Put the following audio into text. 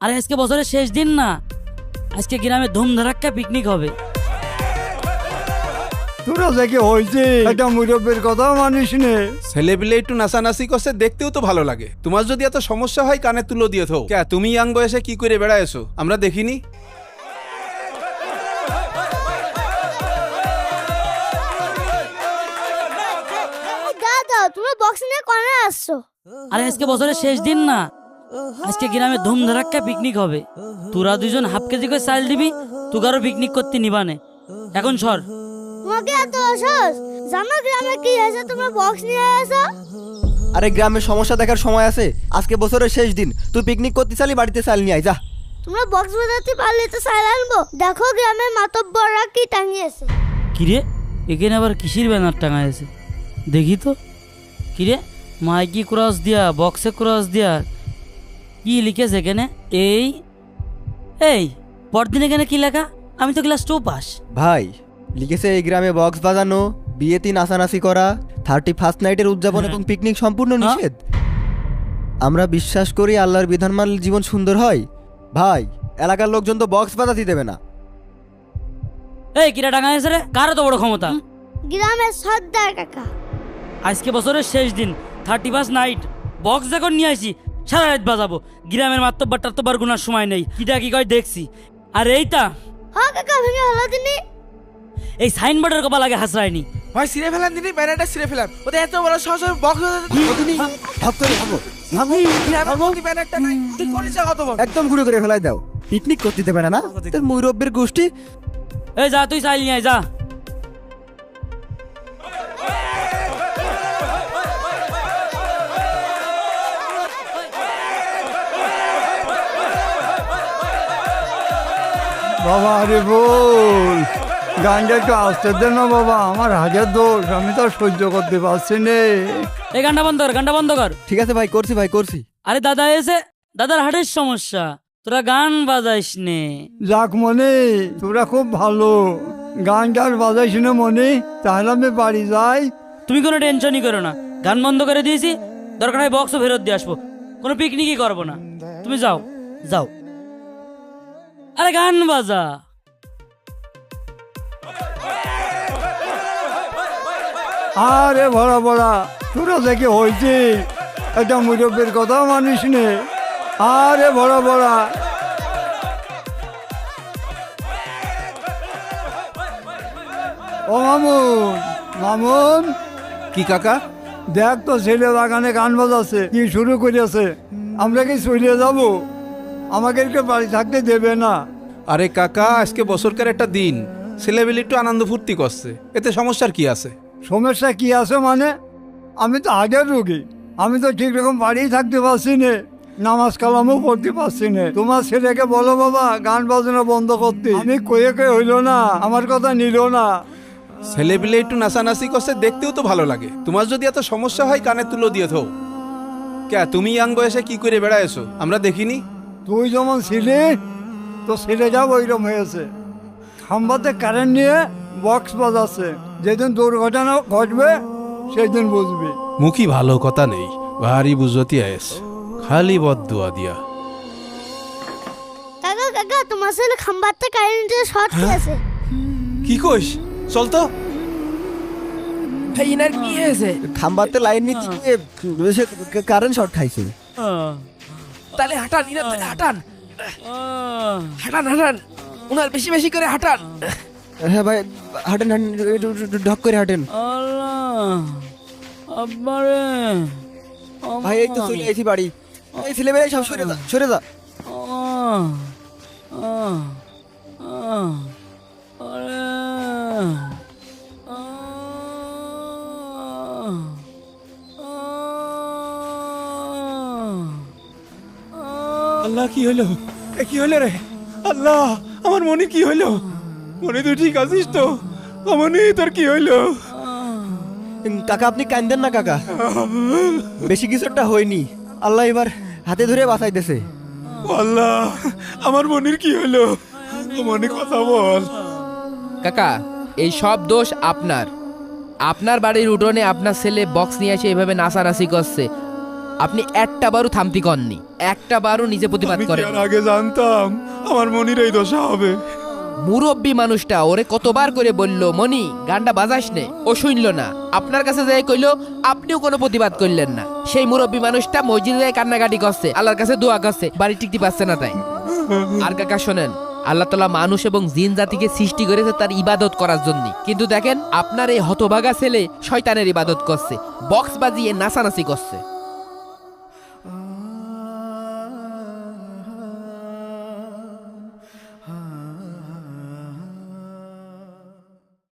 আরে আজকে বছরের শেষ দিন না, আজকে গ্রামে ধুমধারাক্কা পিকনিক হবে। তোরা দেখে হয়েছে একটা মুরব্বের কথা মানিস নে। ছেলেপিলে একটু নাচানাচি করছে, দেখতেও তো ভালো লাগে। তোমার যদি এত সমস্যা হয় কানে তুলো দিয়ে থো। কে তুমি ইয়াং বয়সে কি করে বেড়াইছো আমরা দেখিনি? দাদা তুমি বক্স নিয়ে কোনে আসছো? আরে আজকে বছরের শেষ দিন না, আজকে গ্রামে ধুমধারাক্কা পিকনিক হবে। তোরা দুজন হাফ কেজি করে চাল দিবি, তোকারও পিকনিক করতে নিবানে। এখন সর। তোমাকে এত অসস জানো গ্রামে কি হয়েছে, তুমি বক্স নিয়ে আসো? আরে গ্রামের সমস্যা দেখার সময় আছে? আজকে বছরের শেষ দিন, তুই পিকনিক করতে চালি, বাড়িতে চাল নিয়ে আয় যা। তোমরা বক্স বাজাতে পারলে তো চাল আনবো। দেখো গ্রামের মাতব্বররা কি টাঙিয়েছে। কিরে এখানে আবার কিসির ব্যানার টাঙায় আছে দেখি তো। কিরে মাইকি ক্রস দিয়া, বক্সে ক্রস দিয়া, কি লিখেছে এখানে? এই এই পরদিন এখানে কি লেখা? আমি তো ক্লাস 2 পাস। ভাই লিখেছে এই গ্রামে বক্স বাজানো, বিয়েতে নাচানাচি করা, 31st নাইটের উদযাপন এবং পিকনিক সম্পূর্ণ নিষেধ। আমরা বিশ্বাস করি আল্লাহর বিধান মানলে জীবন সুন্দর হয়। ভাই এলাকার লোকজন তো বক্স বাজাতে দেবে না। এই কিরা টাঙায় আছে রে? কারো তো বড় ক্ষমতা? গ্রামের সর্দার কাকা। আজকে বছরের শেষ দিন, 31st নাইট, বক্স যখন নিয়ে আসি সারা রাত বাজাবো। গ্রামের মাত্তব্বার টাত্তব্বার গুনার সময় নেই। কিটা কি কয় দেখছি। আর এইটা হ্যাঁ কাকা ভেঙে হলো দিনি। এই সাইনবোর্ডের কপাল আগে হাসরায়নি। ভাই সিরে ফেলান দিনি, ব্যানারটা সিরে ফেলান। ওদের এত বড় সহজ বক্স ব্যানারটা নাই, তুই করেছ কত বড়? একদম গুঁড়ো করে ফেলাই দাও, পিকনিক করতে দেবে না। তোর মুরব্বের গোষ্ঠী। এই যা তুই চাইল নিয়ে আয়, যা। বাবা আরে বল, গানটা একটু আসতে দে না বাবা, আমার হাজার দোষ, আমি তো আর সহ্য করতে পারছি নে। এই গানটা বন্ধ কর, গানটা বন্ধ কর। ঠিক আছে ভাই, করছি ভাই করছি। আরে দাদা এসে, দাদার হার্টের সমস্যা, তোরা গান বাজাইস নে। যাক মনে, তোরা খুব ভালো, গান টান বাজাইস না মনে, তাহলে আমি বাড়ি যাই। তুমি কোনো টেনশনই করো না, গান বন্ধ করে দিয়েছি, দরকার হয় বক্সও ফেরত দিয়ে আসবো, কোনো পিকনিকই করবো না। তুমি যাও যাও, আরে গান বাজা। আরে ভরা ভরা, তোরা দেখে হয়েছে একটা মুরব্বের কথা মানিস নে। আরে ভরা ভরা, ও মামুন, মামুন কি কাকা? দেখ তো ছেলে বাগানে গান বাজাচ্ছে, কি শুরু করেছে। আমরা কি চলে যাব? আমাকে একটু বাড়ি থাকতে দেবে না? আরে কাকা, আজকে বছরকার একটা দিন, ছেলেবেলে একটু আনন্দ ফুর্তি করছে, এতে সমস্যার কি আছে? সমস্যা কি আছে মানে? আমি তো আগের রোগী, আমি তো ঠিক রকম বাড়িই থাকতে পারছি না, নামাজ কালামও পড়তে পারছি না। তোমার ছেলেকে বলো বাবা গান বাজনা বন্ধ করতে। আমি কয়ে হইলো না, আমার কথা নিল না। ছেলেপিলে একটু নাচানাচি করছে, দেখতেও তো ভালো লাগে। তোমার যদি এত সমস্যা হয় কানে তুলো দিয়ে থো। কে তুমি ইয়াং বয়সে কি করে বেড়াইছো আমরা দেখিনি? তুই যেমন ছিলি তো ছেলে যাও ওইরকম হয়েছে। খাম্বাতে কারেন্ট নিয়ে বক্স বাজাচ্ছে, যেদিন দুর্ঘটনা ঘটবে সেদিন বুঝবি। মুখী ভালো কথা নেই, ভারী বুঝতি আয়েস, খালি বদদুয়া দিয়া। কাকা কাকা তোমার ছেলে খাম্বাতে কারেন্টে শর্ট খেয়েছে। কি কইস? চল তো। ভাই ইনার কি হয়েছে? খাম্বাতে লাইন নিতে গিয়ে কারেন্ট শর্ট খাইছে। তাহলে হাঁটান ইনার, তাহলে হাঁটান হাঁটান হাঁটান, উনার বেশি বেশি করে হাঁটান। হ্যাঁ ভাই হাঁটেন হাঁটেন, একটু ঢক করে হাঁটেন। আব্বারে ভাই এই তো চলে এসেছি বাড়ি। এই ছেলেমেয়ে সব সরে যা, সরে যা। আল্লাহ কি হলো? এ কি হলো রে? আল্লাহ আমার মনে কি হলো? মনে তুই ঠিক আছিস তো? মনে তোর কি হইলো? কাকা আপনি কান্দেন না কাকা, বেশি কিছু একটা হয়নি। আল্লাহ এবার হাতে ধরে বাঁচাইতেছে। আল্লাহ আমার মনির কি হলো? মনে কথা বল। কাকা এই সব দোষ আপনার। আপনার বাড়ির উঠোনে আপনার ছেলে বক্স নিয়ে এসে এভাবে নাচানাচি করছে। আপনি একটা একটা বারও থামতি কননি, একটা বারও নিজে প্রতিবাদ আমি কি করে। আর আগে জানতাম আমার মনির এই দশা হবে? মুরব্বী মানুষটা ওরে কতবার করে বলল, মনি গানটা বাজাস নে, ও শুনলো না। আপনার কাছে যাই কইলো, আপনিও কোনো প্রতিবাদ করলেন না। সেই মুরব্বী মানুষটা মসজিদে যাই কান্নাকাটি করছে, আল্লাহর কাছে দোয়া করছে, বাড়ি টিকতে পারছে না তাই। আর কাকা শোনেন, আল্লাহ তাআলা মানুষ এবং জিন জাতিকে সৃষ্টি করেছে তার ইবাদত করার জন্য, কিন্তু দেখেন আপনার এই হতভাগা ছেলে শয়তানের ইবাদত করছে, বক্স বাজিয়ে নাচানাচি করছে।